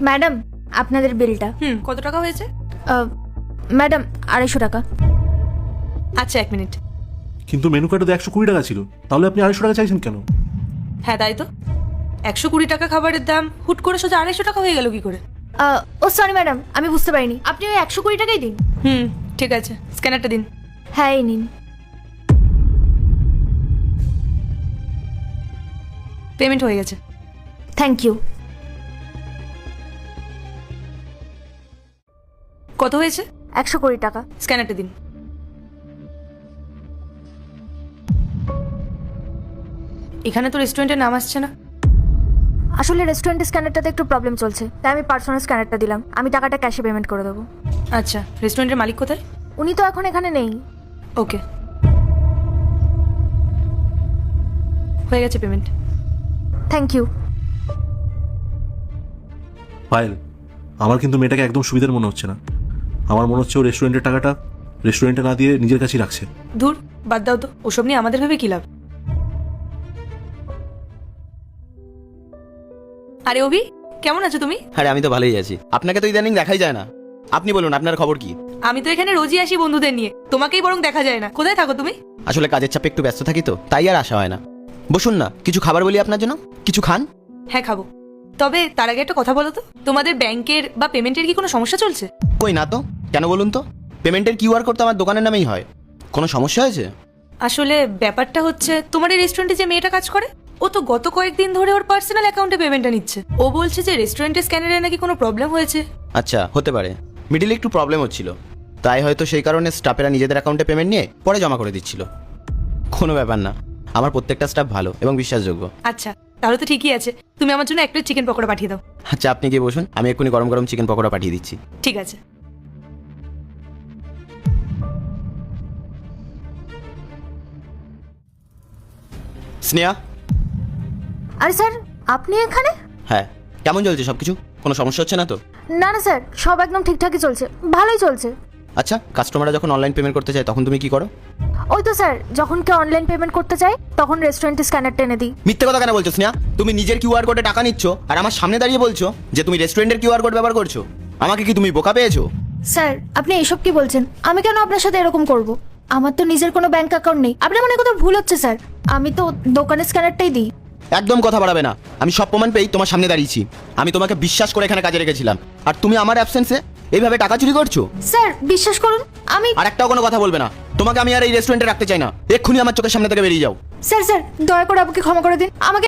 Madam আপনাদের বিলটা। কত টাকা হয়েছে? ম্যাডাম 250 টাকা। আচ্ছা 1 মিনিট। কিন্তু মেনু কার্ডে তো 120 টাকা ছিল, তাহলে আপনি 250 টাকা চাইছেন কেন? হ্যাঁ তাই তো, 120 টাকা খাবারের দাম হুট করে সোজা 250 টাকা হয়ে গেল কি করে? ও সরি ম্যাডাম, আমি বুঝতে পারিনি। আপনি ওই 120 টাকাই দিন। ঠিক আছে, স্ক্যানারটা দিন। হ্যাঁ এই নিন। পেমেন্ট হয়ে গেছে। Thank you. কত হয়েছে? 120 টাকা। স্ক্যানারটা দিন। এখানে তো রেস্টুরেন্টের নাম আসছে না। আসলে রেস্টুরেন্টের স্ক্যানারটাতে একটু প্রবলেম চলছে, তাই আমি পার্সোনাল স্ক্যানারটা দিলাম। আমি টাকাটা ক্যাশে পেমেন্ট করে দেবো। আচ্ছা, রেস্টুরেন্টের মালিক কোথায়? উনি তো এখন এখানে নেই। ওকে, হয়ে গেছে পেমেন্ট। Thank you. পায়েল, আমার কিন্তু মেয়েটাকে একদম সুবিধার মনে হচ্ছে না। আমার মনে হচ্ছে ও রেস্টুরেন্টের টাকাটা রেস্টুরেন্টে না দিয়ে নিজের কাছেই রাখছে। ধুর, বাদ দাও তো, ওসব নিয়ে আমাদের ভেবে কি লাভ। আরে অভি, কেমন আছো তুমি? আরে আমি তো ভালোই আছি। আপনাকে তো ইদানিং দেখাই যায় না। আপনি বলুন, আপনার খবর কি? আমি তো এখানে রোজই আসি বন্ধুদের নিয়ে, তোমাকেই বরং দেখা যায় না। কোথায় থাকো তুমি? আসলে কাজের চাপে একটু ব্যস্ত থাকি তো, তাই আর আসা হয় না। বসুন না, কিছু খাবার বলি আপনার জন্য, কিছু খান। হ্যাঁ খাবো, তবে তার আগে একটা কথা বলো তো, তোমাদের ব্যাংকের বা পেমেন্টের কি কোনো সমস্যা চলছে? কই না তো, কেন বলুন তো? পেমেন্টের কিউআর কোড তো আমার দোকানের নামেই হয়। কোনো সমস্যা হয়েছে? আসলে ব্যাপারটা হচ্ছে, তোমার এই রেস্টুরেন্টে যে মেয়েটা কাজ করে, ও তো গত কয়েকদিন ধরে ওর পার্সোনাল অ্যাকাউন্টে পেমেন্টটা নিচ্ছে। ও বলছে যে রেস্টুরেন্টের স্ক্যানারে নাকি কোনো প্রবলেম হয়েছে। আচ্ছা, হতে পারে। মিডিলে একটু প্রবলেম হচ্ছিল, তাই হয়তো সেই কারণে স্টাফেরা নিজেদের অ্যাকাউন্টে পেমেন্ট নিয়ে পরে জমা করে দিচ্ছিল। কোনো ব্যাপার না, আমার প্রত্যেকটা স্টাফ ভালো এবং বিশ্বাসযোগ্য। আচ্ছা, তাহলে তো ঠিকই আছে। তুমি আমার জন্য 1 প্লেট চিকেন পকোড়া পাঠিয়ে দাও। আচ্ছা, আপনি গিয়ে বসুন, আমি এক্ষুনি গরম গরম চিকেন পকোড়া পাঠিয়ে দিচ্ছি। ঠিক আছে। স্নেহা। আরে স্যার, আপনি এখানে? হ্যাঁ, কেমন চলছে সব কিছু? কোনো সমস্যা হচ্ছে না তো? না না স্যার, সব একদম ঠিকঠাকই চলছে, ভালোই চলছে। আচ্ছা, কাস্টমাররা যখন অনলাইন পেমেন্ট করতে চায় তখন তুমি কি করো? ওই তো স্যার, যখন কেউ অনলাইন পেমেন্ট করতে চায় তখন রেস্টুরেন্টের স্ক্যানার টেনে দিই। মিথ্যে কথা কেন বলছো স্নেহা? তুমি নিজের কিউআর কোডে টাকা নিচ্ছ আর আমার সামনে দাঁড়িয়ে বলছো যে তুমি রেস্টুরেন্টের কিউআর কোড ব্যবহার করছো। আমাকে কি তুমি বোকা পেয়েছো? স্যার, আপনি এসব কি বলছেন? আমি কেন আপনার সাথে এরকম করব? আমার তো নিজের কোনো ব্যাংক অ্যাকাউন্ট নেই। আপনার মনে কোথাও ভুল হচ্ছে স্যার, আমি তো দোকানের স্ক্যানারটাই দিই। একদম কথা বাড়াবে না। আমি সব প্রমাণ পেয়েই তোমার সামনে দাঁড়িয়েছি। আমি তোমাকে বিশ্বাস করে এখানে কাজে রেখেছিলাম, আর তুমি আমার অ্যাবসেন্সে এইভাবে টাকা চুরি করছো। স্যার বিশ্বাস করুন, আমি আর একটাও কোনো কথা বলবে না। তোমাকে আমি আর এই রেস্টুরেন্টে রাখতে চাই না। এক্ষুনি আমার চোখের সামনে থেকে বেরিয়ে যাও। স্যার স্যার দয়া করে আমাকে ক্ষমা করে দিন। আমাকে